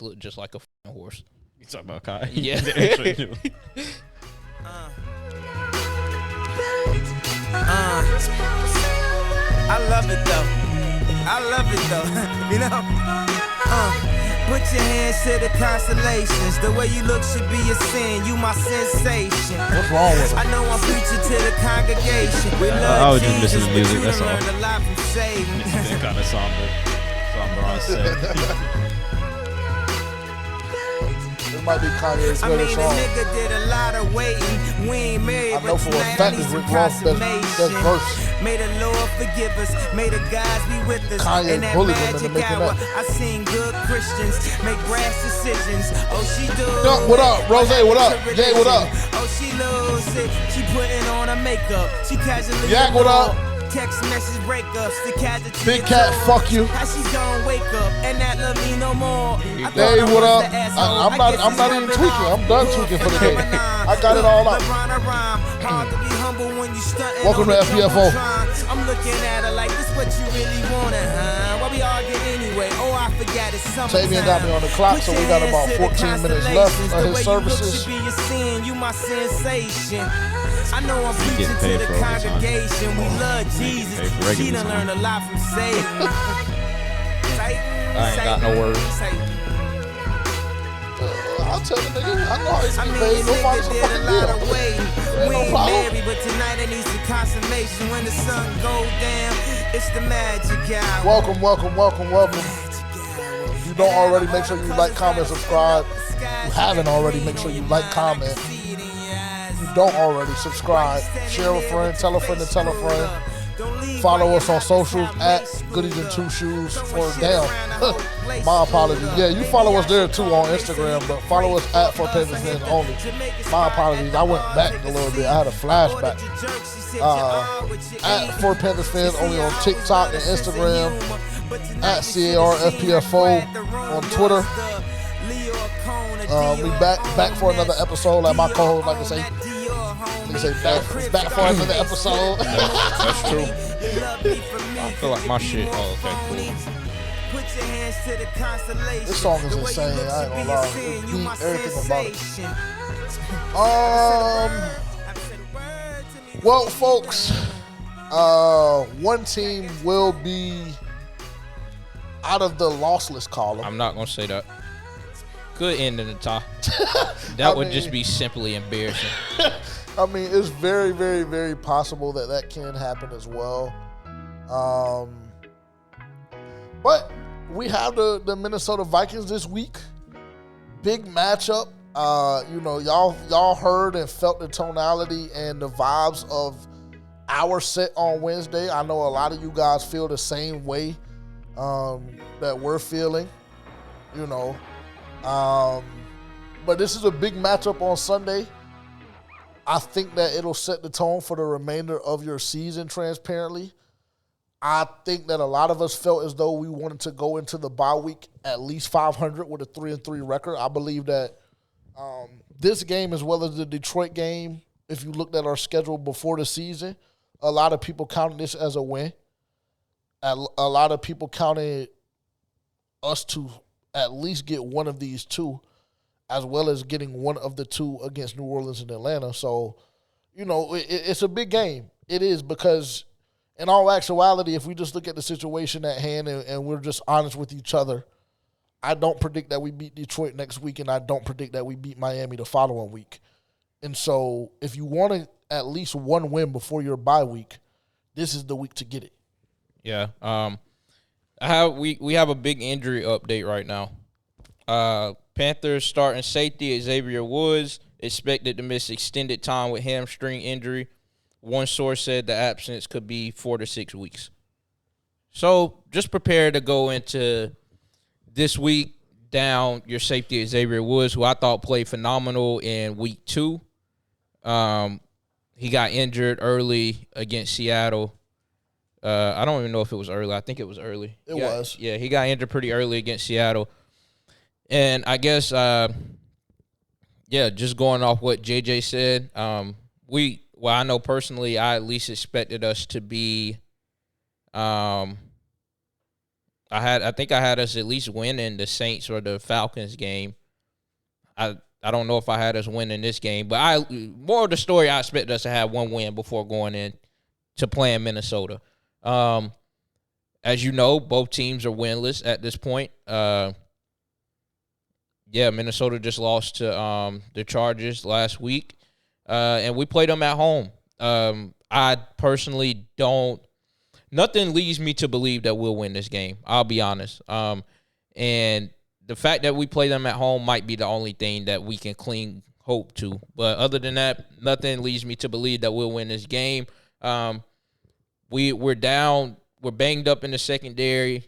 look just like a horse. You talking about Kai? Yeah. They actually do. I love it though. You know. Put your hands to the constellations. The way you look should be a sin. You my sensation. What's wrong with I him? know I'm preaching to the congregation. We I love was just Jesus, listening to but music, you that's done all. learned a lot from Satan. It's kind of somber on set. It might be Kanye's I mean, greatest the song. nigga did a lot of waiting. We ain't married, I know but for a tonight I fact need it's some Rick Ross' best consummation. verse. May the Lord forgive us. May the gods be with us. Kanye In that bullied women magic to making hour, that. I seen good Christians make brash decisions. Oh, she do. What up? Rose, what up? Jay, what up? Oh, she lose it. She putting on her makeup. She casually. Yak, what up? Text message breakups. The casualty. Big Cat, fuck you. How she don't wake up and not love me no more. I thought Hey, I what was up? the asshole. I'm I not. guess I'm it's not even rubbing tweaking. off. I'm done tweaking for the day. I got it all out. Hard to be humble when you stunting Welcome on to the FPFO. jumbotron. I'm looking at her like this what you really wanted, huh? Why we arguing anyway? Oh, I forgot it's summertime. Tavian got me on the clock, so we got about 14 minutes left of his services. Be your sin, you my sensation. I know I'm You preaching get to paid the for overtime. congregation. We love Paid Jesus. for She regular done time. learned a lot from Satan. I ain't got no words. I'll tell the nigga. I know how he's I getting mean, paid. Go find nigga some did a fucking lot of deal. waiting. Ain't We no ain't problem. married, but tonight I need some consummation. When the sun go down, it's the magic hour. Welcome. Magic If you don't already, make sure you like, comment, subscribe. If you haven't already, make sure you like, comment. If you don't already, subscribe. Share a friend, tell a friend to tell a friend. Follow us on socials at Goodies and Two Shoes for Damn. My apologies. Yeah, you follow us there too on Instagram, but follow us at For Panthers Fans Only. My apologies. I went back a little bit. I had a flashback. At For Panthers Fans Only on TikTok and Instagram. At CARFPFO on Twitter. We back for another episode, like my co-host like to say. Back for another episode. That's true. I feel like my shit. Oh, okay, cool. This song is insane. I ain't gonna lie. It beat everything about it. Well, folks, one team will be out of the lossless column. I'm not gonna say that. Good end in the tie. That would just be simply embarrassing. I mean, it's very, very, very possible that can happen as well. But we have the Minnesota Vikings this week. Big matchup. Y'all heard and felt the tonality and the vibes of our set on Wednesday. I know a lot of you guys feel the same way that we're feeling. But this is a big matchup on Sunday. I think that it'll set the tone for the remainder of your season, transparently. I think that a lot of us felt as though we wanted to go into the bye week at least 500 with a 3-3 record. I believe that this game, as well as the Detroit game, if you looked at our schedule before the season, a lot of people counted this as a win. A lot of people counted us to at least get one of these two, as well as getting one of the two against New Orleans and Atlanta. So, it's a big game. It is, because in all actuality, if we just look at the situation at hand and we're just honest with each other, I don't predict that we beat Detroit next week, and I don't predict that we beat Miami the following week. And so if you want at least one win before your bye week, this is the week to get it. Yeah. We have a big injury update right now. Panthers starting safety Xavier Woods expected to miss extended time with hamstring injury. One source said the absence could be 4 to 6 weeks. So just prepare to go into this week down your safety Xavier Woods, who I thought played phenomenal in week 2. He got injured early against Seattle. I don't even know if it was early. I think it was early. It was. Yeah, he got injured pretty early against Seattle. And I guess, just going off what JJ said, I know personally, I at least expected us to be I think I had us at least winning the Saints or the Falcons game. I don't know if I had us winning this game, but more of the story, I expected us to have one win before going in to playing Minnesota. As you know, both teams are winless at this point. Minnesota just lost to the Chargers last week, and we played them at home. I personally don't. Nothing leads me to believe that we'll win this game. I'll be honest. And the fact that we play them at home might be the only thing that we can cling hope to. But other than that, nothing leads me to believe that we'll win this game. We're down. We're banged up in the secondary.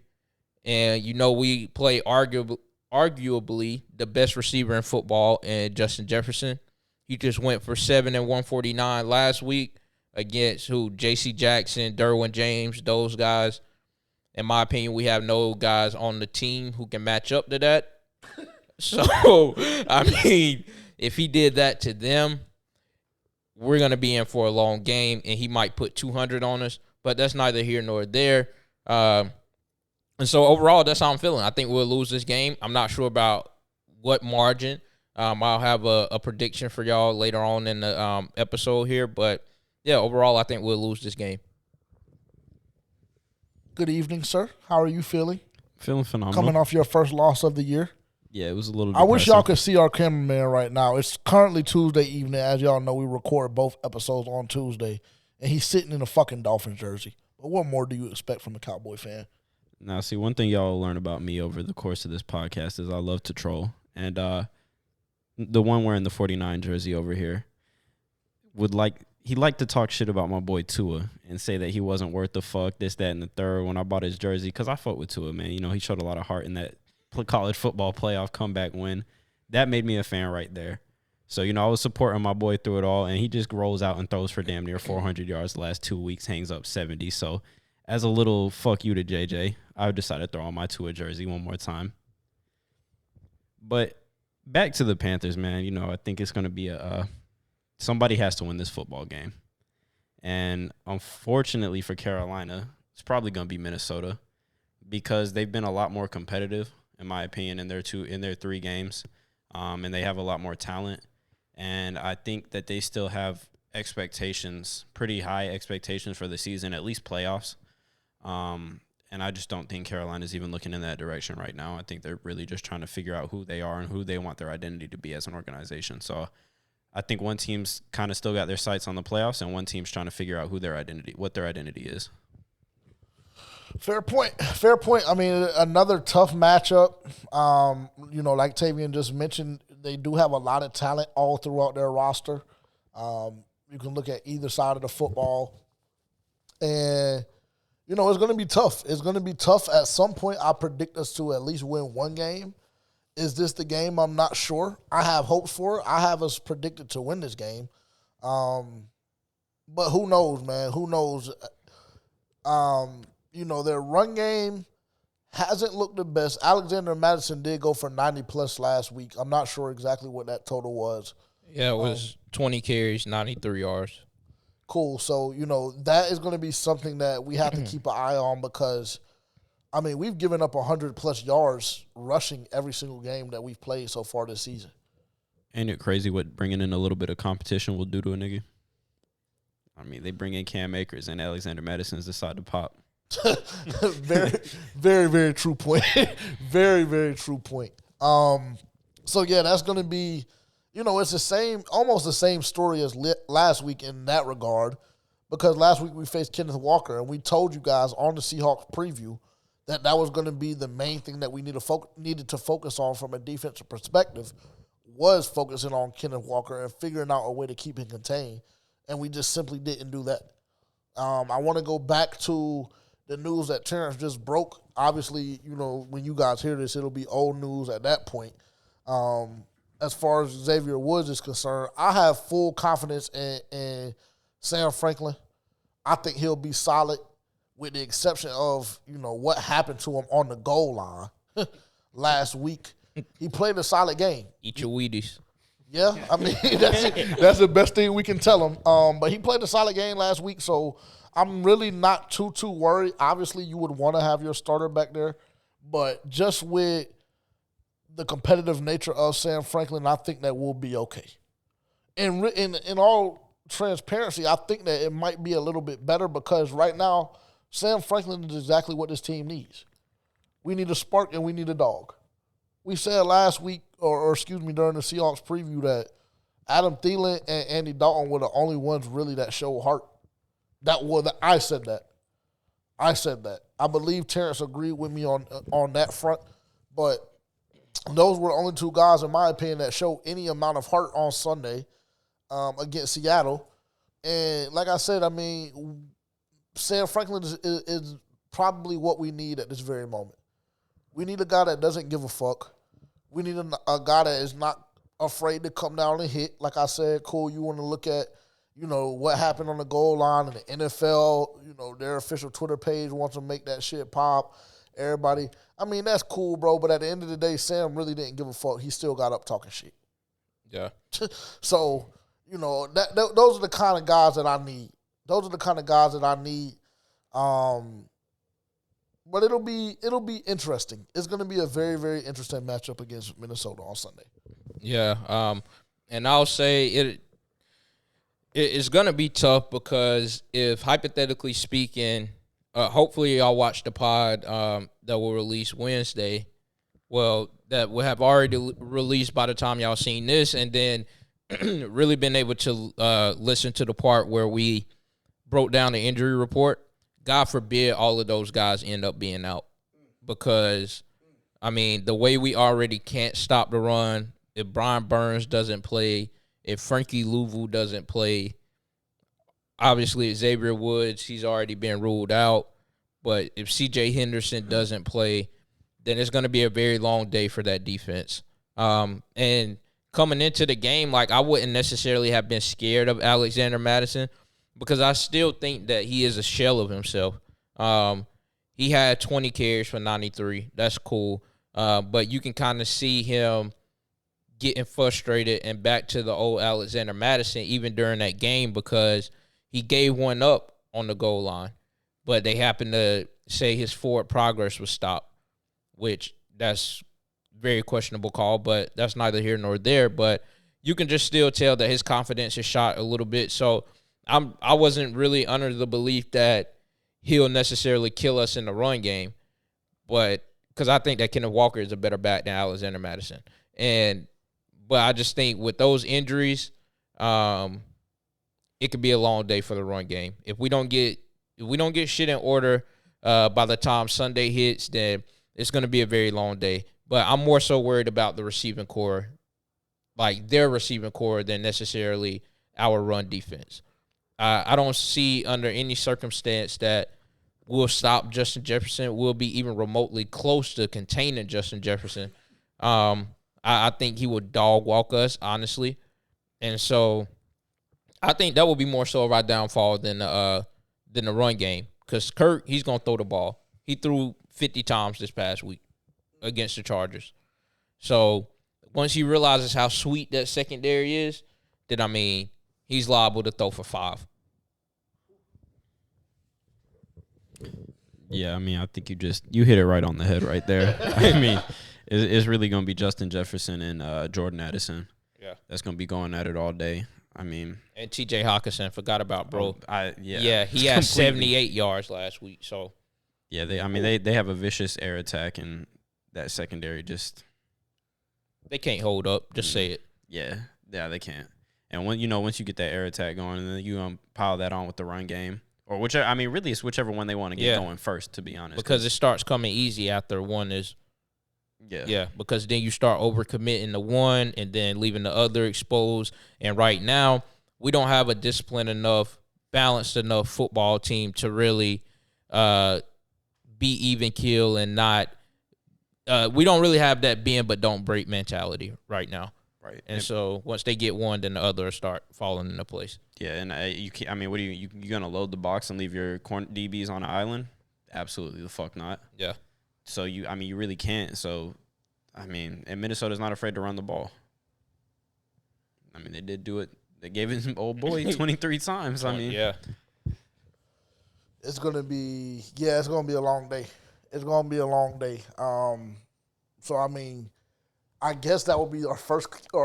And, we play arguably the best receiver in football, and Justin Jefferson. He just went for 7 and 149 last week against J.C. Jackson, Derwin James, those guys. In my opinion, we have no guys on the team who can match up to that. So, if he did that to them, we're going to be in for a long game, and he might put 200 on us. But that's neither here nor there. And so, overall, that's how I'm feeling. I think we'll lose this game. I'm not sure about what margin. I'll have a prediction for y'all later on in the episode here. But, yeah, overall, I think we'll lose this game. Good evening, sir. How are you feeling? Feeling phenomenal. Coming off your first loss of the year. Yeah, it was a little I wish y'all could see our cameraman right now. It's currently Tuesday evening. As y'all know, we record both episodes on Tuesday. And he's sitting in a fucking Dolphins jersey. But what more do you expect from a Cowboy fan? Now, see, one thing y'all will learn about me over the course of this podcast is I love to troll. And the one wearing the 49 jersey over here he liked to talk shit about my boy Tua and say that he wasn't worth the fuck, this, that, and the third when I bought his jersey, because I fuck with Tua, man. He showed a lot of heart in that college football playoff comeback win. That made me a fan right there. So, I was supporting my boy through it all, and he just rolls out and throws for damn near 400 yards the last 2 weeks, hangs up 70. So, as a little fuck you to JJ, I decided to throw on my Tua jersey one more time. But back to the Panthers, man. I think it's going to be somebody has to win this football game. And unfortunately for Carolina, it's probably going to be Minnesota because they've been a lot more competitive, in my opinion, in their 3 games. And they have a lot more talent. And I think that they still have expectations, pretty high expectations for the season, at least playoffs. And I just don't think Carolina's even looking in that direction right now. I think they're really just trying to figure out who they are and who they want their identity to be as an organization. So I think one team's kind of still got their sights on the playoffs, and one team's trying to figure out what their identity is. Fair point. I mean, another tough matchup. Like Tavian just mentioned, they do have a lot of talent all throughout their roster. You can look at either side of the football. And, it's going to be tough. It's going to be tough. At some point, I predict us to at least win one game. Is this the game? I'm not sure. I have hopes for it. I have us predicted to win this game. But who knows, man? Who knows? Their run game hasn't looked the best. Alexander Madison did go for 90-plus last week. I'm not sure exactly what that total was. Yeah, it was 20 carries, 93 yards. Cool. So, that is going to be something that we have to keep an eye on because, we've given up 100-plus yards rushing every single game that we've played so far this season. Ain't it crazy what bringing in a little bit of competition will do to a nigga? They bring in Cam Akers and Alexander Madison's decide to pop. Very, very, very true point. Very, very true point. So, yeah, that's going to be, it's almost the same story as last week in that regard because last week we faced Kenneth Walker and we told you guys on the Seahawks preview that was going to be the main thing that we needed to focus on from a defensive perspective was focusing on Kenneth Walker and figuring out a way to keep him contained, and we just simply didn't do that. I want to go back to the news that Terrence just broke. Obviously, when you guys hear this, it'll be old news at that point. As far as Xavier Woods is concerned, I have full confidence in Sam Franklin. I think he'll be solid with the exception of, what happened to him on the goal line last week. He played a solid game. Eat your Wheaties. Yeah, that's the best thing we can tell him. But he played a solid game last week, so I'm really not too worried. Obviously, you would want to have your starter back there But just with the competitive nature of Sam Franklin, I think that we'll be okay. And in all transparency, I think that it might be a little bit better because right now, Sam Franklin is exactly what this team needs. We need a spark and we need a dog. We said last week, or excuse me, during the Seahawks preview that Adam Thielen and Andy Dalton were the only ones really that show heart. I said that. I believe Terrence agreed with me on that front, but those were the only two guys, in my opinion, that showed any amount of heart on Sunday against Seattle. And like I said, I mean, Sam Franklin is probably what we need at this very moment. We need a guy that doesn't give a fuck. We need a guy that is not afraid to come down and hit. Like I said, cool, you want to look at, what happened on the goal line and the NFL, their official Twitter page wants to make that shit pop. Everybody, I mean, that's cool, bro, but at the end of the day, Sam really didn't give a fuck. He still got up talking shit. Yeah. So, those are the kind of guys that I need. But it'll be interesting. It's going to be a very, very interesting matchup against Minnesota on Sunday. Yeah. And I'll say it's going to be tough because if, hypothetically speaking, hopefully y'all watch the pod that will release Wednesday. Well, that will have already released by the time y'all seen this, and then really been able to listen to the part where we broke down the injury report. God forbid all of those guys end up being out because, I mean, the way we already can't stop the run, if Brian Burns doesn't play, if Frankie Louvu doesn't play, obviously Xavier Woods, he's already been ruled out. But if C.J. Henderson doesn't play, then it's going to be a very long day for that defense. And coming into the game, I wouldn't necessarily have been scared of Alexander Mattison because I still think that he is a shell of himself. He had 20 carries for 93. That's cool. But you can kind of see him getting frustrated and back to the old Alexander Mattison even during that game because he gave one up on the goal line. But they happened to say his forward progress was stopped, which that's very questionable call, but that's neither here nor there. But you can just still tell that his confidence is shot a little bit. So I wasn't really under the belief that he'll necessarily kill us in the run game, but because I think that Kenneth Walker is a better back than Alexander Mattison. But I just think with those injuries, it could be a long day for the run game. If we don't get shit in order by the time Sunday hits, then it's going to be a very long day. But I'm more so worried about the receiving core, their receiving core, than necessarily our run defense. I don't see under any circumstance that we'll stop Justin Jefferson. We'll be even remotely close to containing Justin Jefferson. I think he would dog walk us, honestly. And so I think that will be more so of our downfall than the run game. Because Kirk, he's going to throw the ball. He threw 50 times this past week against the Chargers. So once he realizes how sweet that secondary is, then, he's liable to throw for 5. Yeah, I think you hit it right on the head right there. It's really going to be Justin Jefferson and Jordan Addison. Yeah. That's going to be going at it all day. And T.J. Hawkinson, forgot about bro. Yeah, he had 78 yards last week. So yeah, they have a vicious air attack, and that secondary they can't hold up. Just say it. Yeah, they can't. And once you get that air attack going, and then you pile that on with the run game, or whichever. Really, it's whichever one they want to get going first. To be honest, because it starts coming easy after one is. Yeah, because then you start overcommitting to one and then leaving the other exposed. And right now, we don't have a disciplined enough, balanced enough football team to really be even keel and not. We don't really have that bend but don't break mentality right now. Right. And so once they get one, then the others start falling into place. Yeah, and you can't. What are you gonna load the box and leave your DBs on an island? Absolutely the fuck not. Yeah. So you really can't. So, and Minnesota's not afraid to run the ball. They did do it. They gave his old boy 23 times. Yeah. It's gonna be a long day. It's going to be a long day. So, I mean, I guess that would be our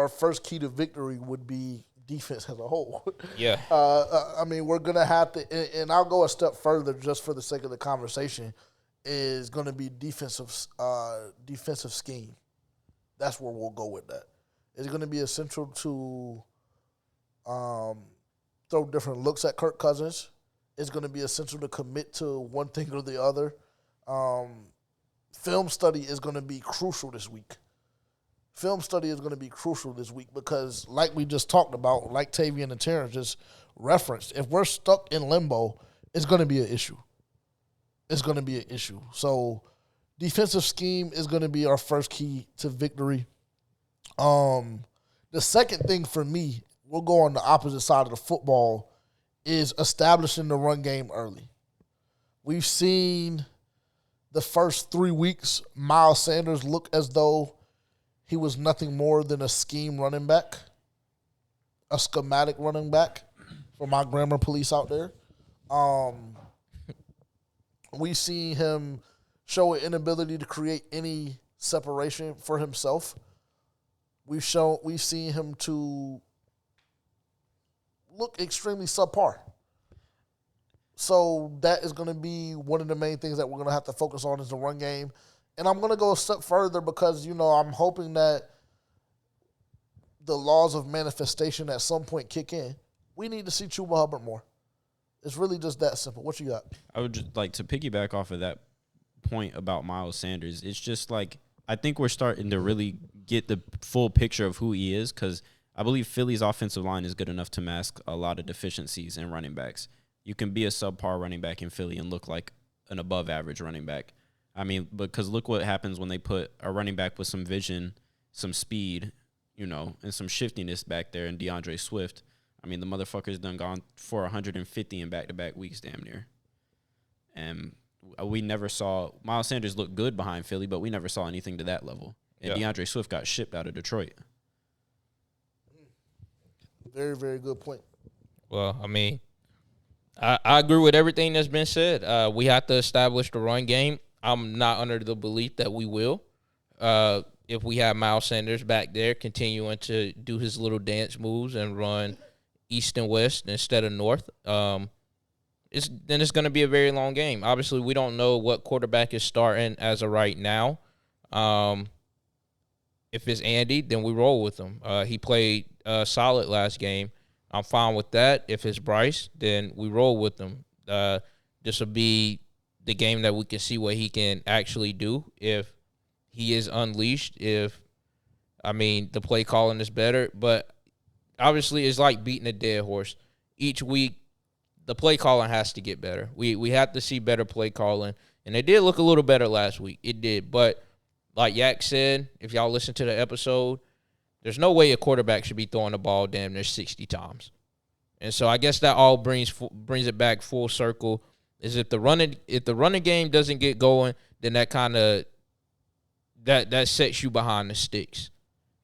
first key to victory would be defense as a whole. Yeah. I mean, we're going to have to, and I'll go a step further just for the sake of the conversation, is going to be defensive scheme. That's where we'll go with that. It's going to be essential to throw different looks at Kirk Cousins. It's going to be essential to commit to one thing or the other. Film study is going to be crucial this week. Film study is going to be crucial this week because, like we just talked about, like Tavian and Terrence just referenced, if we're stuck in limbo, it's going to be an issue. It's going to be an issue. So, defensive scheme is going to be our first key to victory. The second thing for me, we'll go on the opposite side of the football, is establishing the run game early. We've seen the first 3 weeks, Miles Sanders look as though he was nothing more than a scheme running back, a schematic running back for my grammar police out there. We see him show an inability to create any separation for himself. We've seen him to look extremely subpar. So that is going to be one of the main things that we're going to have to focus on is the run game. And I'm going to go a step further because, I'm hoping that the laws of manifestation at some point kick in. We need to see Chuba Hubbard more. It's really just that simple. What you got? I would just like to piggyback off of that point about Miles Sanders. It's just like I think we're starting to really get the full picture of who he is because I believe Philly's offensive line is good enough to mask a lot of deficiencies in running backs. You can be a subpar running back in Philly and look like an above-average running back. I mean, because look what happens when they put a running back with some vision, some speed, and some shiftiness back there in DeAndre Swift. I mean, the motherfucker's done gone for 150 in back-to-back weeks damn near. And we never saw – Miles Sanders look good behind Philly, but we never saw anything to that level. And DeAndre Swift got shipped out of Detroit. Very, very good point. Well, I mean, I agree with everything that's been said. We have to establish the run game. I'm not under the belief that we will. If we have Miles Sanders back there continuing to do his little dance moves and run east and west instead of north, it's going to be a very long game. Obviously, we don't know what quarterback is starting as of right now. If it's Andy, then we roll with him. He played solid last game. I'm fine with that. If it's Bryce, then we roll with him. This will be the game that we can see what he can actually do if he is unleashed, the play calling is better. But obviously it's like beating a dead horse. Each week, the play calling has to get better. We have to see better play calling. And it did look a little better last week. It did. But like Yak said, if y'all listen to the episode, there's no way a quarterback should be throwing the ball damn near 60 times. And so I guess that all brings it back full circle. Is if the running game doesn't get going, then that kind of that sets you behind the sticks.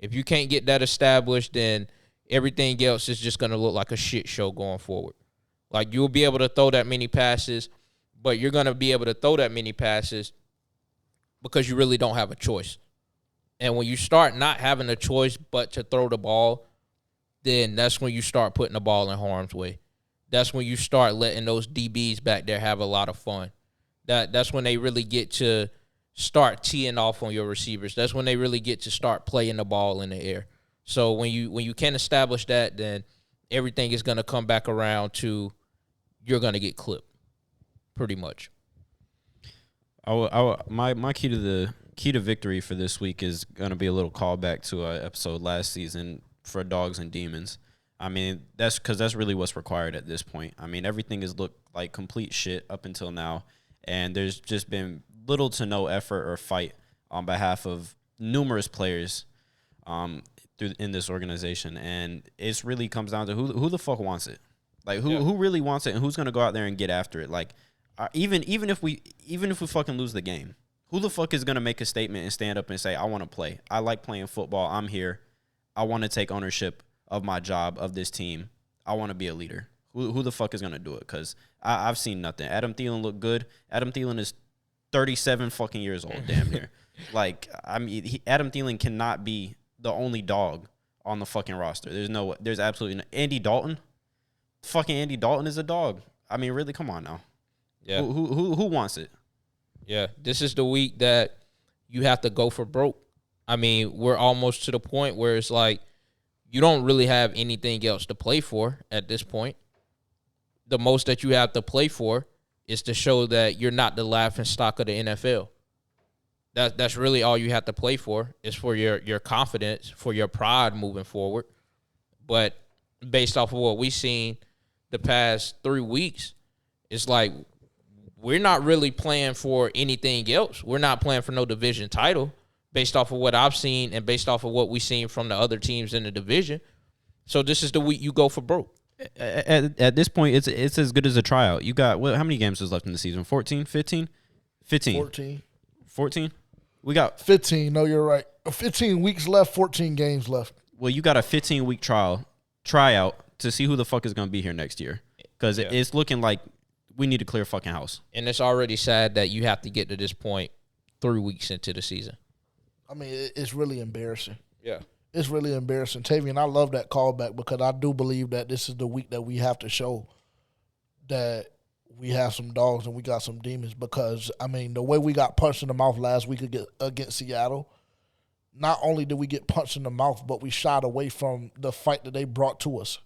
If you can't get that established, then everything else is just going to look like a shit show going forward. Like you'll be able to throw that many passes, but you're going to be able to throw that many passes because you really don't have a choice. And when you start not having a choice but to throw the ball, then that's when you start putting the ball in harm's way. That's when you start letting those DBs back there have a lot of fun. That's when they really get to start teeing off on your receivers. That's when they really get to start playing the ball in the air. So when you can establish that, then everything is going to come back around to you're going to get clipped, pretty much. My key to victory for this week is going to be a little callback to an episode last season for Dogs and Demons. I mean, that's because that's really what's required at this point. I mean, everything has looked like complete shit up until now, and there's just been little to no effort or fight on behalf of numerous players in this organization, and it really comes down to who the fuck wants it, like who really wants it, and who's gonna go out there and get after it. Like even if we fucking lose the game, who the fuck is gonna make a statement and stand up and say, I want to play, I like playing football, I'm here, I want to take ownership of my job, of this team, I want to be a leader. Who the fuck is gonna do it? Because I've seen nothing. Adam Thielen looked good. Adam Thielen is 37 fucking years old, damn near. Like, I mean, Adam Thielen cannot be the only dog on the fucking roster. There's absolutely no. Andy Dalton? Fucking Andy Dalton is a dog. I mean, really, come on now. Yeah. Who wants it? Yeah. This is the week that you have to go for broke. I mean, we're almost to the point where it's like you don't really have anything else to play for at this point. The most that you have to play for is to show that you're not the laughing stock of the NFL. That's really all you have to play for, is for your confidence, for your pride moving forward. But based off of what we've seen the past 3 weeks, it's like we're not really playing for anything else. We're not playing for no division title based off of what I've seen and based off of what we've seen from the other teams in the division. So this is the week you go for broke. At this point, it's as good as a tryout. You got, how many games was left in the season? 14, 15? 15. 14? We got 15. No, you're right. 15 weeks left, 14 games left. Well, you got a 15-week tryout to see who the fuck is going to be here next year. Because it's looking like we need to clear fucking house. And it's already sad that you have to get to this point 3 weeks into the season. I mean, it's really embarrassing. Yeah. It's really embarrassing. Tavian, I love that callback because I do believe that this is the week that we have to show that we have some dogs and we got some demons, because, I mean, the way we got punched in the mouth last week against Seattle, not only did we get punched in the mouth, but we shied away from the fight that they brought to us.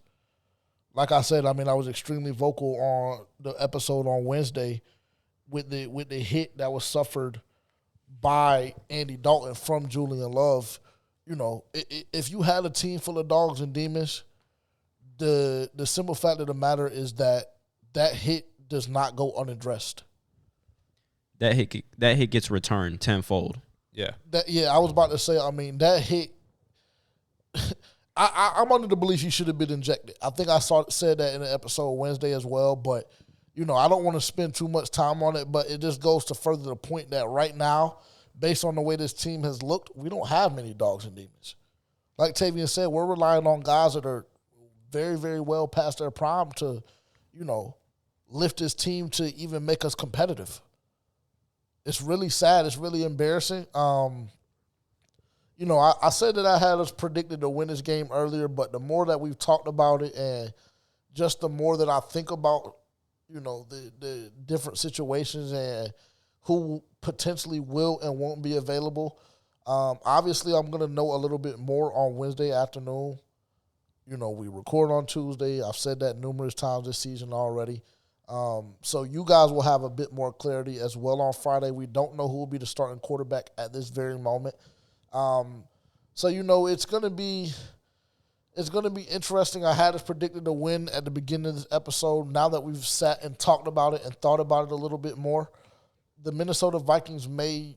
Like I said, I mean, I was extremely vocal on the episode on Wednesday with the hit that was suffered by Andy Dalton from Julian Love. You know, if you had a team full of dogs and demons, the simple fact of the matter is that hit does not go unaddressed. That hit gets returned tenfold. Yeah. I was about to say, I mean, that hit, I'm under the belief he should have been injected. I think I said that in the episode Wednesday as well, but, you know, I don't want to spend too much time on it, but it just goes to further the point that right now, based on the way this team has looked, we don't have many dogs and demons. Like Tavian said, we're relying on guys that are very, very well past their prime to, you know, lift this team to even make us competitive. It's really sad. It's really embarrassing. You know, I said that I had us predicted to win this game earlier, but the more that we've talked about it and just the more that I think about, you know, the different situations and who potentially will and won't be available, obviously I'm going to know a little bit more on Wednesday afternoon. You know, we record on Tuesday. I've said that numerous times this season already. So you guys will have a bit more clarity as well on Friday. We don't know who will be the starting quarterback at this very moment. So, you know, it's going to be interesting. I had us predicted to win at the beginning of this episode. Now that we've sat and talked about it and thought about it a little bit more, the Minnesota Vikings may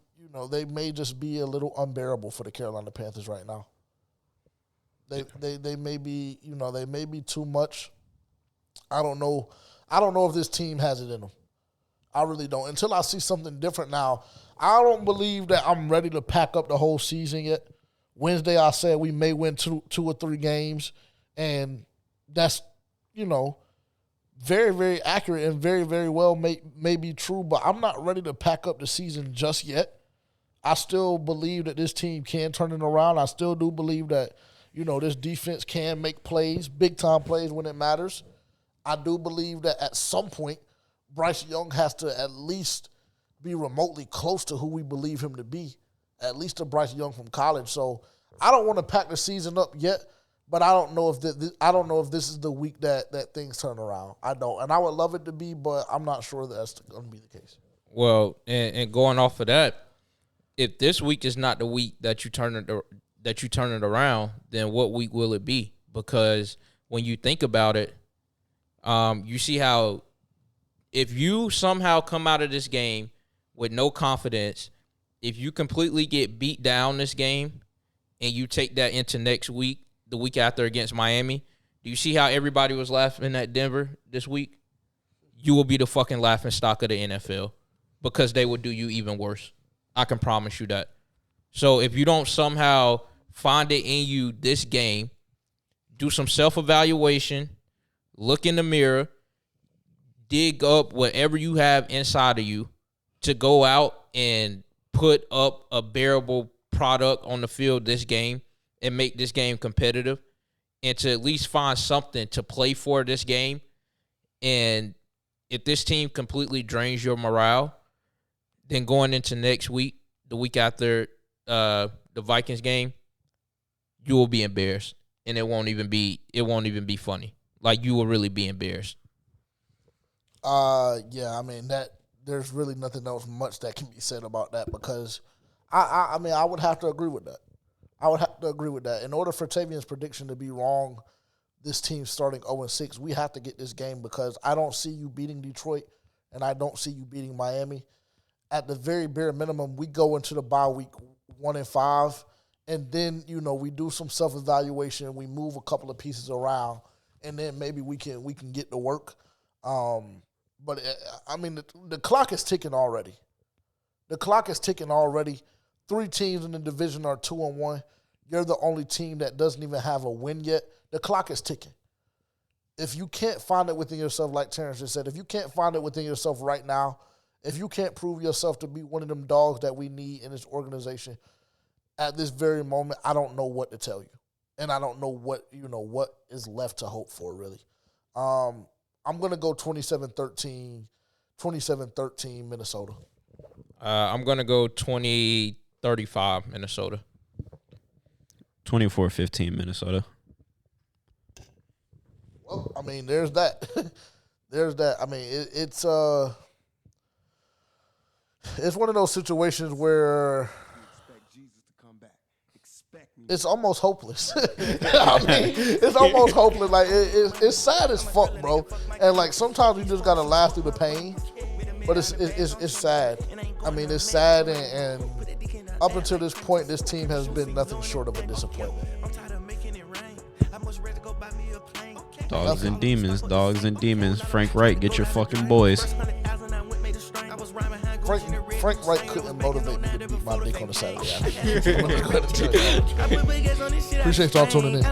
just be a little unbearable for the Carolina Panthers right now. They may be, you know, they may be too much. I don't know if this team has it in them. I really don't. Until I see something different now, I don't believe that I'm ready to pack up the whole season yet. Wednesday I said we may win two or three games, and that's, you know, very, very accurate and very, very well may be true, but I'm not ready to pack up the season just yet. I still believe that this team can turn it around. I still do believe that, you know, this defense can make plays, big-time plays when it matters. I do believe that at some point, Bryce Young has to at least be remotely close to who we believe him to be, at least a Bryce Young from college. So I don't want to pack the season up yet, but I don't know if this is the week that things turn around. I don't, and I would love it to be, but I'm not sure that's going to be the case. Well, and going off of that, if this week is not the week that you turn it around, then what week will it be? Because when you think about it, you see how if you somehow come out of this game with no confidence, if you completely get beat down this game and you take that into next week, the week after against Miami, do you see how everybody was laughing at Denver this week? You will be the fucking laughing stock of the NFL because they will do you even worse. I can promise you that. So if you don't somehow find it in you this game, do some self-evaluation, look in the mirror, dig up whatever you have inside of you to go out and put up a bearable product on the field this game and make this game competitive, and to at least find something to play for this game. And if this team completely drains your morale, then going into next week, the week after the Vikings game, you will be embarrassed, and it won't even be funny. Like, you will really be embarrassed. Yeah, I mean, that there's really nothing else much that can be said about that, because I mean, I would have to agree with that. I would have to agree with that. In order for Tavian's prediction to be wrong, this team starting 0-6, we have to get this game, because I don't see you beating Detroit and I don't see you beating Miami. At the very bare minimum, we go into the bye week 1-5, and then, you know, we do some self-evaluation, we move a couple of pieces around, and then maybe we can get to work. But I mean, the clock is ticking already. The clock is ticking already. 3 teams in the division are 2-1. You're the only team that doesn't even have a win yet. The clock is ticking. If you can't find it within yourself, like Terrence just said, if you can't find it within yourself right now, if you can't prove yourself to be one of them dogs that we need in this organization at this very moment, I don't know what to tell you. And I don't know what is left to hope for, really. I'm going to go 27-13 Minnesota. I'm going to go 20-35 Minnesota. 24-15 Minnesota. Well, I mean, there's that. There's that. I mean, it's one of those situations where it's almost hopeless. I mean, it's almost hopeless. Like, it's sad as fuck, bro. And, like, sometimes you just got to laugh through the pain. But it's sad. I mean, it's sad, and up until this point, this team has been nothing short of a disappointment. Dogs and demons. Frank Wright, get your fucking boys. Frank Wright couldn't motivate me to beat my dick on a Saturday afternoon. I'm gonna tell you that. Appreciate y'all tuning in.